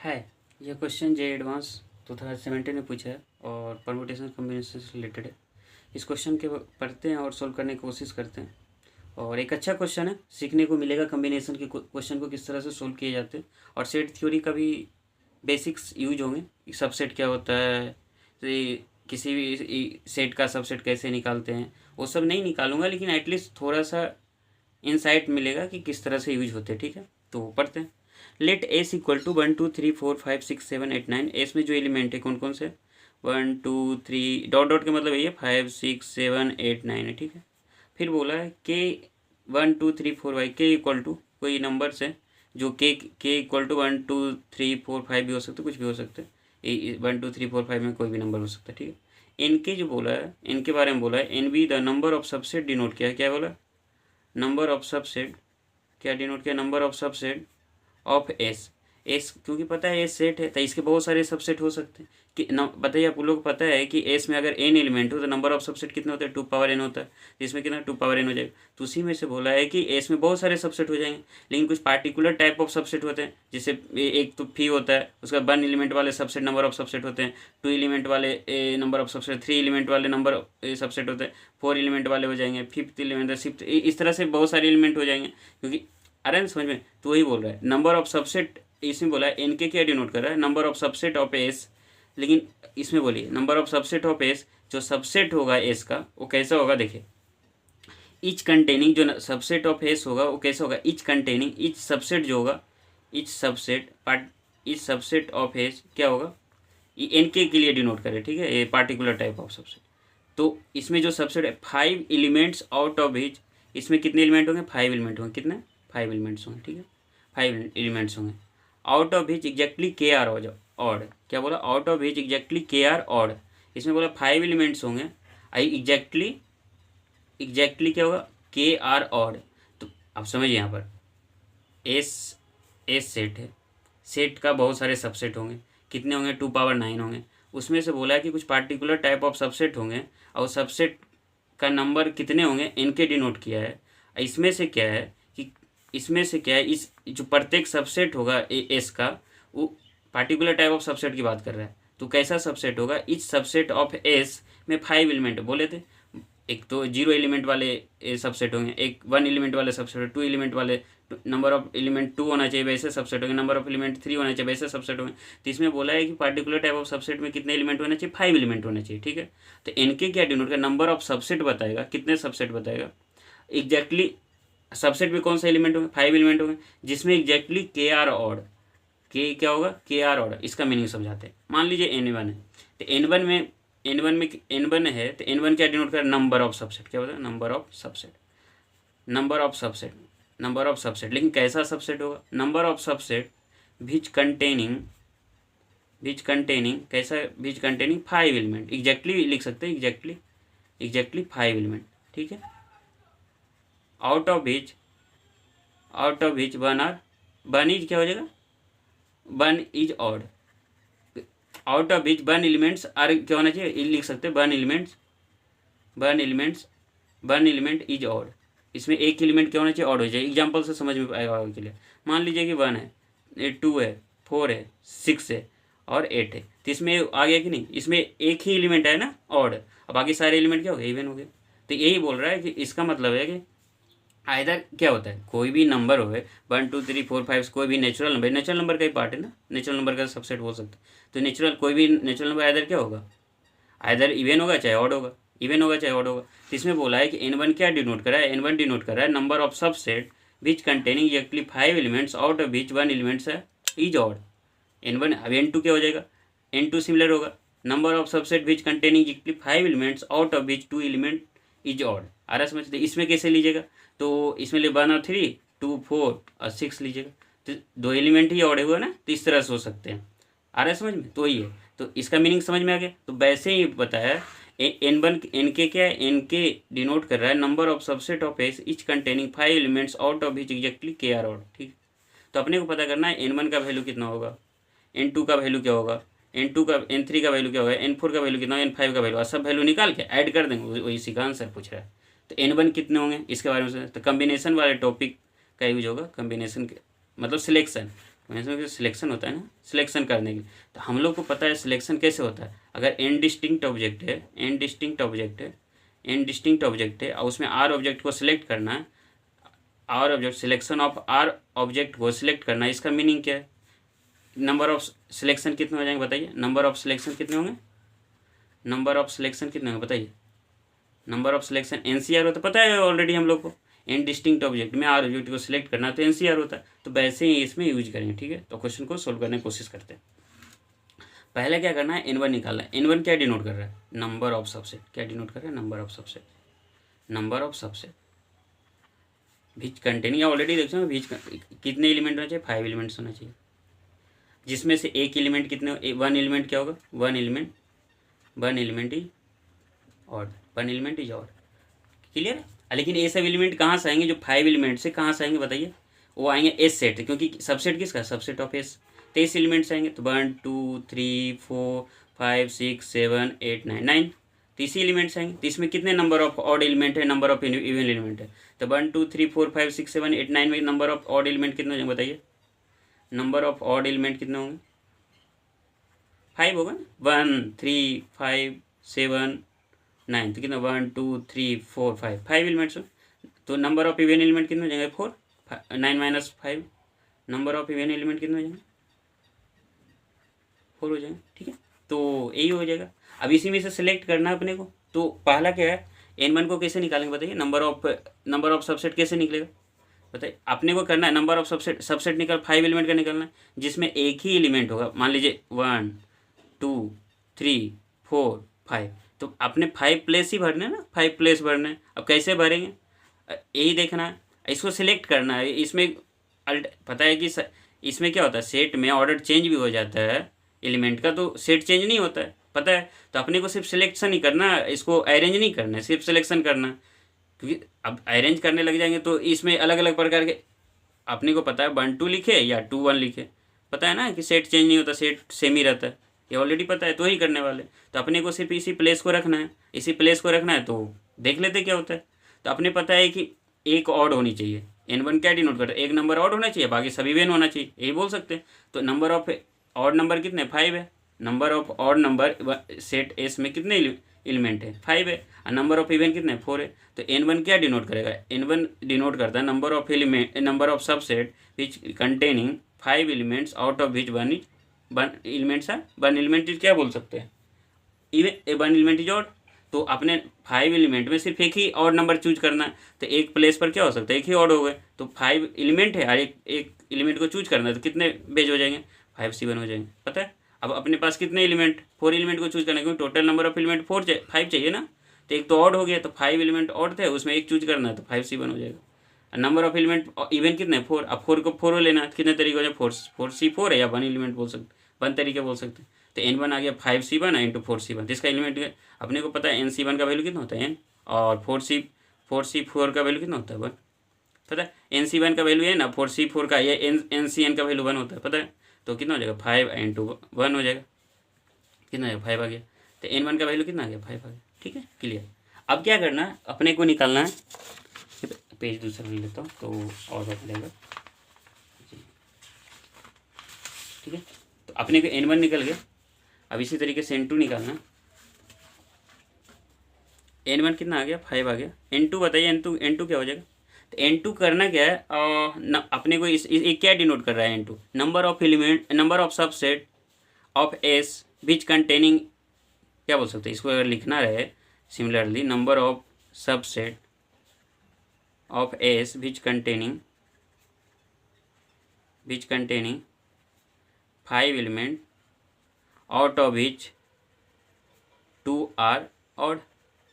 है। यह क्वेश्चन जे एडवांस 2017 में पूछा है और परमुटेशन कॉम्बिनेशन से रिलेटेड है। इस क्वेश्चन के पढ़ते हैं और सोल्व करने की कोशिश करते हैं और एक अच्छा क्वेश्चन है, सीखने को मिलेगा कॉम्बिनेशन के क्वेश्चन को किस तरह से सोल्व किए जाते हैं और सेट थ्योरी का भी बेसिक्स यूज होंगे। सबसेट क्या होता है, तो ये किसी भी सेट का सबसेट कैसे निकालते हैं वो सब नहीं निकालूंगा, लेकिन एटलीस्ट थोड़ा सा इंसाइट मिलेगा कि किस तरह से यूज होते हैं। ठीक है, तो पढ़ते हैं। Let S equal to 1 2 3 4 5 6 7 8 9। S में जो एलिमेंट है कौन कौन से, 1 2 3 डॉट डॉट के मतलब ये 5 6 7 8 9 है। ठीक है, फिर बोला है के 1 2 3 4 5 के इक्वल टू कोई नंबर्स है जो के इक्वल टू 1 2 3 4 5 भी हो सकते, कुछ भी हो सकते हैं। 1 2 3 4 5 में कोई भी नंबर हो सकता है। ठीक है, इनके जो बोला है, इनके बारे में बोला है n be the number of subset denote किया है। क्या बोला, नंबर ऑफ सबसेट, क्या डिनोट किया, number of subset of S. S क्योंकि पता है एस सेट है तो इसके बहुत सारे सबसेट हो सकते हैं कि बताइए, आप लोग को पता है कि एस में अगर एन एलिमेंट हो तो नंबर ऑफ सबसेट कितने होते हैं, 2 पावर एन होता है। तो इसमें कितना 2 पावर एन हो जाएगा। तो उसी में से बोला है कि एस में बहुत सारे सबसेट हो जाएंगे, लेकिन कुछ पार्टिकुलर टाइप ऑफ सबसेट होते हैं। जैसे एक तो फी होता है, उसका 1 एलिमेंट वाले सबसेट नंबर ऑफ सबसेट होते हैं, 2 एलिमेंट वाले नंबर ऑफ सबसेट, 3 एलिमेंट वाले नंबर सबसेट होते हैं, 4 एलिमेंट वाले हो जाएंगे, 5th एलिमेंट, 6th, इस तरह से बहुत सारे एलिमेंट हो जाएंगे। क्योंकि अरे समझ में, तो वही बोल रहा है नंबर ऑफ सबसेट। इसमें बोला है एन के क्या डिनोट कर रहा है, number of subset of S. लेकिन इसमें बोलिए number of subset of S, जो सबसेट होगा एस का वो कैसा होगा, देखिए इच कंटेनिंग, जो सबसेट ऑफ एस होगा वो कैसा होगा, इच कंटेनिंग, इच सबसेट जो होगा, etch subset part, etch subset of S क्या होगा, ये एन के लिए डिनोट करे। ठीक है, ये पार्टिकुलर टाइप ऑफ सबसेट। तो इसमें जो सबसेट है 5 एलिमेंट्स आउट ऑफ इच, इसमें कितने एलिमेंट होंगे, 5 एलिमेंट होंगे। कितने, 5 एलिमेंट्स होंगे। ठीक है, 5 एलिमेंट्स होंगे। आउट ऑफ विच एग्जैक्टली के आर हो जाओ ऑड, क्या बोला, आउट ऑफ विच एग्जैक्टली के आर ऑड। इसमें बोला 5 एलिमेंट्स होंगे, आई एग्जैक्टली, एग्जैक्टली क्या होगा, के आर ऑड। तो आप समझिए यहाँ पर एस, एस सेट है, सेट का बहुत सारे सबसेट होंगे, कितने होंगे, 2 पावर 9 होंगे। उसमें से बोला है कि कुछ पार्टिकुलर टाइप ऑफ सबसेट होंगे और सबसेट का नंबर कितने होंगे, इनके डिनोट किया है। इसमें से क्या है कि इसमें से क्या है, इस जो प्रत्येक सबसेट होगा एस का, वो पार्टिकुलर टाइप ऑफ सबसेट की बात कर रहा है। तो कैसा सबसेट होगा, इच सबसेट ऑफ एस में 5 एलिमेंट बोले थे। एक तो 0 एलिमेंट वाले सबसेट होंगे, एक 1 एलिमेंट वाले सबसेट, 2 एलिमेंट वाले, नंबर ऑफ एलिमेंट 2 होना चाहिए वैसे सबसेट होंगे, नंबर ऑफ एलिमेंट 3 होना चाहिए वैसे सबसेट होंगे। तो इसमें बोला है कि पार्टिकुलर टाइप ऑफ सबसेट में कितने एलिमेंट होना चाहिए, 5 एलिमेंट होना चाहिए। ठीक है, तो इनके क्या डिनोट का, नंबर ऑफ सबसेट बताएगा, कितने सबसेट बताएगा, एग्जैक्टली सबसेट में कौन सा एलिमेंट होंगे, 5 एलिमेंट होंगे, जिसमें एग्जैक्टली के आर ऑड, के क्या होगा, के आर ऑड। इसका मीनिंग समझाते हैं। मान लीजिए N1 है, तो N1 है तो N1 क्या डिनोट कर, नंबर ऑफ सबसेट। क्या होता है, number of subset, number of subset, number of subset. लेकिन कैसा सबसेट होगा, number of subset which containing, which containing कैसा, विच कंटेनिंग 5 एलिमेंट। एग्जैक्टली लिख सकते हैं, एग्जैक्टली, एग्जैक्टली 5 एलिमेंट। ठीक है, out of which, out of which 1 are, 1 is क्या हो जाएगा, 1 is odd. Out of which 1 elements are क्या होना चाहिए, लिख सकते हैं 1 elements, 1 elements, 1 element is odd. इसमें एक एलिमेंट क्या होना चाहिए, ऑड हो जाए। एग्जाम्पल से समझ में आएगा के लिए। मान लीजिए कि 1 है, 2 है, 4 है, 6 है और 8 है। तो इसमें आ गया कि नहीं, इसमें एक ही एलिमेंट है ना ऑड, अब बाकी सारे एलिमेंट क्या हो गए, इवन हो गए। तो यही बोल रहा है कि इसका मतलब है कि आइदर क्या होता है, कोई भी नंबर हो, 1 2 3 4 5, कोई भी नेचुरल नंबर, नेचुरल नंबर का ही पार्ट है ना, नेचुरल नंबर का सबसेट बोल सकते हैं। तो नेचुरल, कोई भी नेचुरल नंबर आइदर क्या होगा, आइदर इवन होगा चाहे ऑड होगा, इवन होगा चाहे ऑड होगा। तो इसमें बोला है कि N1 क्या डिनोट कर रहा है, N1 डिनोट कर रहा है number of subset which containing actually 5 elements out of which 1 elements है इज ऑड। N1, अब N2 क्या हो जाएगा, N2 सिमिलर होगा, number of subset which containing actually 5 elements out of which 2 element is odd. आ रहा समझते, इसमें कैसे लीजिएगा, तो इसमें ले 1 और 3, 2 4 और 6 लीजिएगा। तो 2 एलिमेंट ही ऑड हुआ ना, तो इस तरह से हो सकते हैं। आ रहा है समझ में, तो ही है। तो इसका मीनिंग समझ में आ गया। तो वैसे ही बताया N1, एन के क्या है, एन के डिनोट कर रहा है number of subset of S etch containing 5 elements out of which exactly के आर ऑड। ठीक, तो अपने को पता करना है N1 का वैल्यू कितना होगा, N2 का वैल्यू क्या होगा, N2 का, N3 का वैल्यू क्या होगा, N4 का वैल्यू कितना, N5 का वैल्यू, और सब वैल्यू निकाल के ऐड कर देंगे, वही इसी का आंसर पूछ रहा है। तो N1 कितने होंगे इसके बारे में तो कम्बिनेशन वाले टॉपिक का यूज होगा, कम्बिनेशन के मतलब सिलेक्शन। कॉम्बिनेशन का सिलेक्शन होता है ना, सिलेक्शन करने के लिए। तो हम लोग को पता है सिलेक्शन कैसे होता है। अगर एन डिस्टिंक्ट ऑब्जेक्ट है, एन डिस्टिंक्ट ऑब्जेक्ट है, एन डिस्टिंक्ट ऑब्जेक्ट है और उसमें आर ऑब्जेक्ट को सिलेक्ट करना है, r object, selection of r object को सिलेक्ट करना है, इसका मीनिंग क्या है? नंबर ऑफ सिलेक्शन कितने हो जाएंगे बताइए? नंबर ऑफ सिलेक्शन कितने होंगे? नंबर ऑफ सिलेक्शन कितने होंगे बताइए? नंबर ऑफ सिलेक्शन एनसीआर होता है, पता है ऑलरेडी हम लोग को। एन डिस्टिंक्ट ऑब्जेक्ट में आर ऑब्जेक्ट को सिलेक्ट करना है तो एनसीआर होता है। तो वैसे ही इसमें यूज करेंगे, ठीक है। तो क्वेश्चन को सोल्व करने की कोशिश करते हैं। पहले क्या करना है, N1 निकालना है। N1 क्या डिनोट कर रहा है? Number of subset. क्या डिनोट कर रहा है? Number of subset. Number of subset which containing, already देखो ना, विच कितने एलिमेंट होना चाहिए? 5 एलिमेंट्स होना चाहिए, जिसमें से एक एलिमेंट कितने, वन एलिमेंट क्या होगा? One element is odd, one element is odd. Clear है? लेकिन ये सब एलिमेंट कहाँ से आएंगे? जो 5 एलिमेंट से कहाँ से आएंगे बताइए? वो आएंगे एस सेट, क्योंकि सबसेट किसका? Subset of S. 23 एलिमेंट्स आएंगे, तो 1 2 3 4 5 6 7 8 9, 9 30 एलिमेंट्स आएंगे। तो इसमें कितने नंबर ऑफ ऑड एलिमेंट है, नंबर ऑफ इवन एलिमेंट है? तो 1 2 3 4 5 6 7 8 9 में नंबर ऑफ ऑड एलिमेंट कितने हो जाएंगे बताइए? नंबर ऑफ ऑड एलिमेंट कितने होंगे? 5 होगा ना। 1 3 5 7 9, तो कितना? 1 2 3 4 5, 5 एलिमेंट्स हो। तो नंबर ऑफ इवन एलिमेंट कितने हो जाएंगे? 4, 9 minus 5, number of even element कितने हो जाएंगे? 4 हो जाएंगे, ठीक है। तो यही हो जाएगा। अब इसी में से सिलेक्ट करना है अपने को। तो पहला क्या है, N1 को कैसे निकालेंगे बताइए? नंबर ऑफ सबसेट कैसे निकलेगा बताइए? अपने को करना है नंबर ऑफ सबसेट निकाल 5 एलिमेंट का निकालना है, जिसमें एक ही एलिमेंट होगा। मान लीजिए 1 2 3 4 5, तो अपने 5 प्लेस ही भरने ना, 5 प्लेस भरने। अब कैसे भरेंगे यही देखना है। इसको सिलेक्ट करना है। इसमें पता है कि इसमें क्या होता है, सेट में ऑर्डर चेंज भी हो जाता है एलिमेंट का, तो सेट चेंज नहीं होता है, पता है। तो अपने को सिर्फ सिलेक्शन ही करना है, इसको अरेंज नहीं करना है, सिर्फ सिलेक्शन करना है। क्योंकि अब अरेंज करने लग जाएंगे तो इसमें अलग अलग प्रकार के, अपने को पता है 1 2 लिखे या 2 1 लिखे, पता है ना कि सेट चेंज नहीं होता, सेट सेम ही रहता है, ये ऑलरेडी पता है। तो ही करने वाले, तो अपने को सिर्फ इसी प्लेस को रखना है, इसी प्लेस को रखना है। तो देख लेते क्या होता है। तो अपने पता है कि एक ऑड होनी चाहिए। N1 क्या डिनोट करता है? एक नंबर ऑड होना चाहिए, बाकी सभी वेन होना चाहिए, यही बोल सकते हैं। तो नंबर ऑफ ऑड नंबर कितने? 5 है। Number of odd number set S में कितने एलिमेंट है? 5 है। और नंबर ऑफ इवन कितने? 4 है। तो N1 क्या डिनोट करेगा? N1 डिनोट करता है number of element, number of subset which containing 5 elements out of which one elements है, वन एलिमेंट इज क्या बोल सकते हैं? Even one element is odd. तो अपने 5 एलिमेंट में सिर्फ एक ही ऑड नंबर चूज करना है। तो एक प्लेस पर क्या हो सकता है? एक ही ऑड हो गए। तो 5 एलिमेंट है और एक एलिमेंट को चूज करना है, तो कितने बेज हो जाएंगे? 5 7 हो जाएंगे, पता है। अब अपने पास कितने एलिमेंट? 4 एलिमेंट को चूज करना है, क्योंकि टोटल नंबर ऑफ एलिमेंट 5 चाहिए ना। तो एक तो ऑड हो गया, तो 5 एलिमेंट ऑड थे, उसमें एक चूज करना है, तो 5 7 हो जाएगा। नंबर ऑफ एलिमेंट इवन कितने? 4। अब 4 को 4 लेना है, कितने तरीके हो जाए? 4 C4 है, या 1 एलिमेंट बोल सकते, 1 तरीके बोल सकते हैं। तो N1 आ गया 5 C1 इंटू 4 C1। इसका एलिमेंट अपने को पता है NC1 का वैल्यू कितना होता है N, और 4C4 का वैल्यू कितना होता है 1, पता है। NC1 का वैल्यू है ना, 4C4 का, ये NCN का वैल्यू 1 होता है, पता है। तो कितना हो जाएगा? 5 इंटू 1 हो जाएगा, कितना आ गया? 5 आ गया। तो N1 का वैल्यू कितना आ गया? 5 आ गया, ठीक है, क्लियर। अब क्या करना है, अपने को निकालना है, पेज दूसरा ले लेता हूँ तो और बदलेगा, ठीक है। तो अपने को N1 निकल गया। अब इसी तरीके से N2 निकालना। N1 कितना आ गया? 5 आ गया। N2 बताइए, N2 क्या हो जाएगा? तो N2 करना क्या है, अपने को इस क्या डिनोट कर रहा है N2? Number of element, number of subset of S which containing, क्या बोल सकते हैं इसको अगर लिखना रहे similarly, number of subset of S which containing 5 element out of which 2 are odd,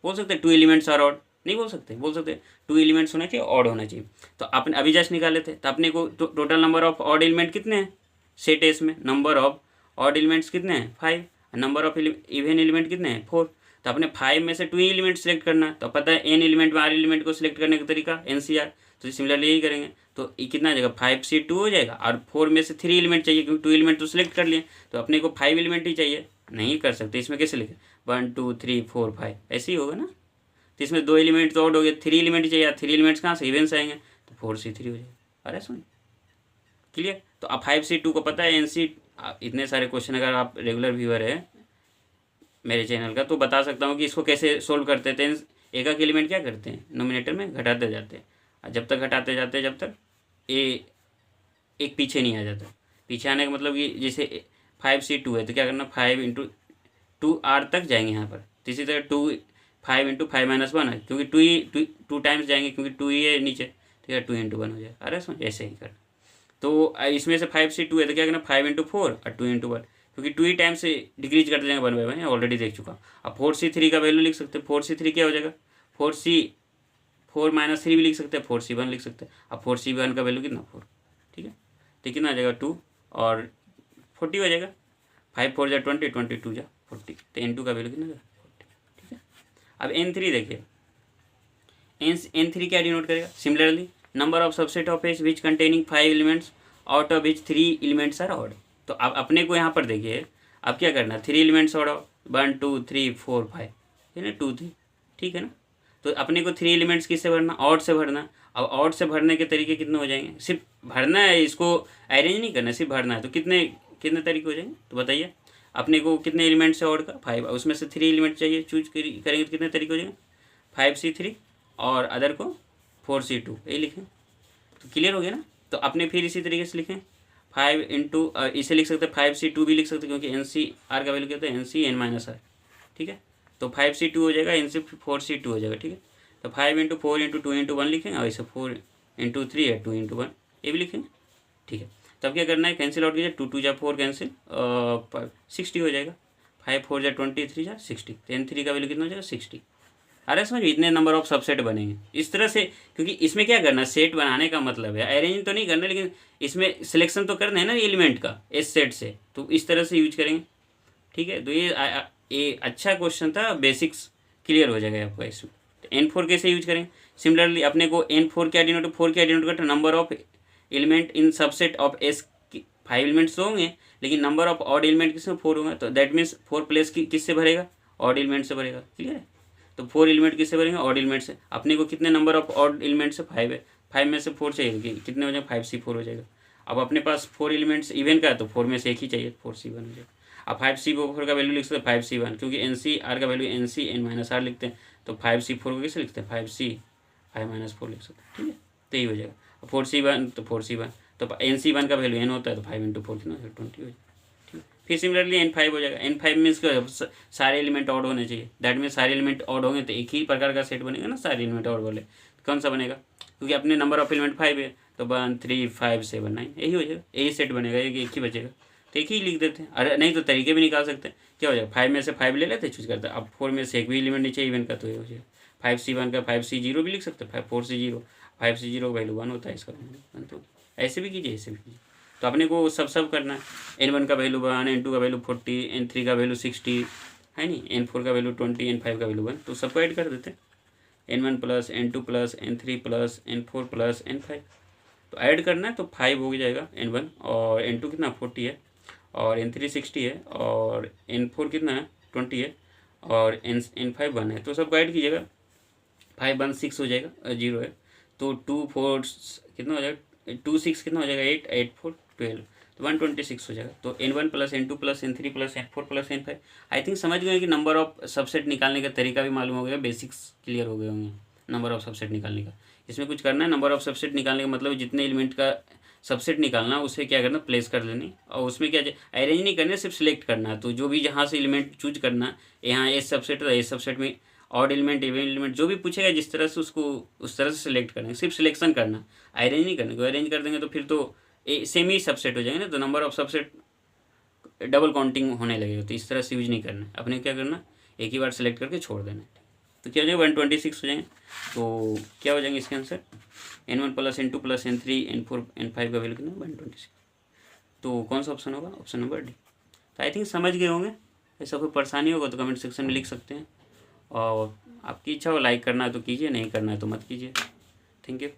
बोल सकते हैं 2 एलिमेंट्स आर ऑड, नहीं बोल सकते, बोल सकते 2 एलिमेंट्स होना चाहिए, ऑड होना चाहिए। तो अपने अभी जस्ट निकाले थे, तो अपने को total number of odd element कितने हैं सेट एस में? नंबर ऑफ ऑड एलिमेंट्स कितने हैं? 5। नंबर ऑफ इवन एलिमेंट कितने हैं? 4। तो अपने 5 में से 2 एलिमेंट सेलेक्ट करना है। तो पता है n एलिमेंट में r एलिमेंट को सिलेक्ट करने का तरीका NCR, तो सिमिलरली यही करेंगे। तो ये कितना आ जाएगा? 5C2 हो जाएगा, और 4 में से 3 एलिमेंट चाहिए, क्योंकि 2 एलिमेंट तो सिलेक्ट कर लिए, तो अपने को 5 एलिमेंट ही चाहिए। नहीं कर सकते, इसमें कैसे लिखे? 1 2 3 4 5, ऐसे ही होगा ना। तो इसमें 2 एलिमेंट तो ऑड हो गए, 3 एलिमेंट ही चाहिए, 3 एलिमेंट्स कहाँ से? इवन से आएंगे, तो 4C3 हो जाएगा। अरे सुन, क्लियर। तो तो अब 5C2 को पता है NC, इतने सारे क्वेश्चन अगर आप रेगुलर व्यूअर है मेरे चैनल का तो बता सकता हूँ कि इसको कैसे सोल्व करते थे। एक एक एलिमेंट क्या करते हैं नोमिनेटर में घटाते जाते हैं, और जब तक घटाते जाते हैं जब तक एक पीछे नहीं आ जाता। पीछे आने का मतलब कि जैसे 5C2 है तो क्या करना 5 × 2 R तक जाएंगे यहाँ पर। तो इसी तरह 5 × 5 - 1 है क्योंकि 2 टाइम्स जाएंगे क्योंकि 2 ही है नीचे, तो क्या 2 × 1 हो जाएगा। अरे समझ ऐसे ही करना। तो इसमें से 5C2 है तो क्या करना 5 × 4 और 2 × 1, क्योंकि 2 ही टाइम से डिक्रीज करते जाएंगे 1 बाय 1, ऑलरेडी देख चुका। अब 4C3 का वैल्यू लिख सकते हैं। 4C3 क्या हो जाएगा 4 - 3 भी लिख सकते हैं, 4C1 लिख सकते हैं। अब 4C1 का वैल्यू कितना 4, ठीक है। तो कितना आ जाएगा 2 और 40 हो जाएगा। 5 × 4 = 20, 22 × 40, तो N2 का वैल्यू कितना जाएगा 40, ठीक है। अब N3 देखिए, N3 क्या डिनोट करेगा similarly number of subset of S which containing 5 elements out of which 3 elements are odd. तो अब अपने को यहाँ पर देखिए अब क्या करना 3 एलिमेंट्स ऑड 1 2 3 4 5 है ना 2 3, ठीक है ना। तो अपने को 3 एलिमेंट्स किससे भरना ऑड से भरना। अब ऑड से भरने के तरीके कितने हो जाएंगे, सिर्फ भरना है, इसको अरेंज नहीं करना, सिर्फ भरना है। तो कितने कितने तरीके हो जाएंगे तो बताइए। अपने को कितने एलिमेंट्स है ऑड का 5, उसमें से 3 एलिमेंट चाहिए चूज करेंगे तो कितने तरीके हो जाएंगे 5C3 और अदर को 4C2, यही लिखें तो क्लियर हो गया ना। तो अपने फिर इसी तरीके से लिखें 5 × इसे लिख सकते हैं 5C2 भी लिख सकते हैं क्योंकि NCR का वैल्यू क्या होता है NCN - R, ठीक है। तो 5C2 हो जाएगा NC 4C2 हो जाएगा, ठीक है। तो 5 × 4 × 2 × 1 लिखें और इसे 4 × 3 है 2 × 1 ये भी लिखें, ठीक है। तब क्या करना है कैंसिल आउट कीजिए 2 2 = 4 कैंसिल 60 हो जाएगा। 5 4 = 20 3 = 60, तो N3 का वैल्यू कितना हो जाएगा 60। अरे समझ इतने नंबर ऑफ सबसेट बनेंगे इस तरह से, क्योंकि इसमें क्या करना सेट बनाने का मतलब है अरेंज तो नहीं करना, लेकिन इसमें सिलेक्शन तो करना है ना एलिमेंट का इस सेट से, तो इस तरह से यूज करेंगे, ठीक है। तो ये अच्छा क्वेश्चन था, बेसिक्स क्लियर हो जाएगा आपका इसमें। तो N4 कैसे यूज करें सिमिलरली अपने को N4 क्या डिनोट 4 क्या डिनोट करता है number of element in subset of S. 5 elements तो होंगे लेकिन नंबर ऑफ ऑड एलिमेंट किसमें 4 होंगे, तो दैट मीन्स 4 प्लेस किससे भरेगा ऑड एलिमेंट से भरेगा, क्लियर है। तो 4 एलिमेंट किससे भरेंगे ऑड एलिमेंट से। अपने को कितने नंबर ऑफ ऑड एलिमेंट से 5 है, 5 में से 4 चाहिए कितने हो जाएगा 5C4 हो जाएगा। अब अपने पास 4 एलिमेंट्स इवन का है तो 4 में से एक ही चाहिए 4C1 हो जाएगा। अब 5C4 का वैल्यू लिख सकते हैं 5C1 क्योंकि NCR का वैल्यू NCN - R लिखते हैं, तो 5C4 को कैसे लिखते हैं 5C 5 - 4 लिख सकते हैं, ठीक है। तो यही हो जाएगा 4C1 तो 4C1, तो NC1 का वैल्यू N होता है तो 5 × 4 कितना हो जाएगा 20 हो जाएगा, ठीक है। फिर सिमिलरली N5 हो जाएगा। N5 मीन्स क्या सारे एलिमेंट ऑड होने चाहिए, दैट मीन्स सारे एलिमेंट ऑड होंगे तो एक ही प्रकार का सेट बनेगा ना सारे एलिमेंट ऑड वाले। कौन सा बनेगा क्योंकि अपने नंबर ऑफ एलिमेंट 5 है तो 1 3 5 7 9 यही हो जाएगा, यही सेट बनेगा, एक ही बचेगा तो एक ही लिख देते हैं। अरे नहीं तो तरीके भी निकाल सकते हैं, क्या हो जाएगा 5 में से 5 ले लेते चूज करते हैं। अब 4 में से एक भी एलिमेंट नीचे इवन का तो ये हो जाएगा 5C1 का 5C0 भी लिख सकते हैं 4C0 5C0 का वैल्यू 1 होता है इसका 1, तो ऐसे भी कीजिए ऐसे भी कीजिए। तो अपने को सब करना है N1 का वैल्यू 1 N2 का वैल्यू 40 N3 का वैल्यू 60 है नहीं, N4 का वैल्यू 20 N5 का वैल्यू 1, तो सबको ऐड कर देते हैं N1 + N2 + N3 + N4 + N5। तो ऐड करना है तो 5 हो जाएगा N1 और N2 कितना 40 है और N3 60 है और N4 कितना है 20 है और N5 1 है, तो सबको ऐड कीजिएगा 5 1 6 हो जाएगा 0 है, तो 2 4 कितना हो जाएगा 2 6 कितना हो जाएगा 8 8 4 12, तो 126 हो जाएगा। तो N1 + N2 + N3 + N4 + N5 I think समझ गए कि नंबर ऑफ सबसेट निकालने का तरीका भी मालूम हो गया, बेसिक्स क्लियर हो गए होंगे नंबर ऑफ सबसेट निकालने का। इसमें कुछ करना है नंबर ऑफ सबसेट निकालने का मतलब जितने एलिमेंट का सबसेट निकालना उसे क्या करना प्लेस कर लेनी और उसमें क्या अरेंज नहीं करना सिर्फ सिलेक्ट करना है। तो जो भी जहाँ से एलिमेंट चूज करना यहाँ एस सबसेट है एस सबसेट में ऑड एलिमेंट इवन एलिमेंट जो भी पूछेगा जिस तरह से उसको उस तरह से सिलेक्ट करना है, सिर्फ सिलेक्शन करना अरेंज नहीं करना। अरेंज कर देंगे तो फिर तो सेम ही सबसेट हो जाएंगे ना, तो number of subset double counting होने लगेगा, तो इस तरह से यूज नहीं करना है। अपने क्या करना एक ही बार सेलेक्ट करके छोड़ देना है, तो क्या हो जाएगा 126 हो जाएंगे। तो क्या हो जाएंगे इसके answer N1 + N2 + N3 N4 N5 का वैल्यू कितना 126। तो कौन सा ऑप्शन होगा ऑप्शन नंबर डी। तो आई थिंक समझ गए होंगे, ऐसा कोई परेशानी होगा तो कमेंट सेक्शन में लिख सकते हैं और आपकी इच्छा हो लाइक करना है तो कीजिए, नहीं करना है तो मत कीजिए। Thank you.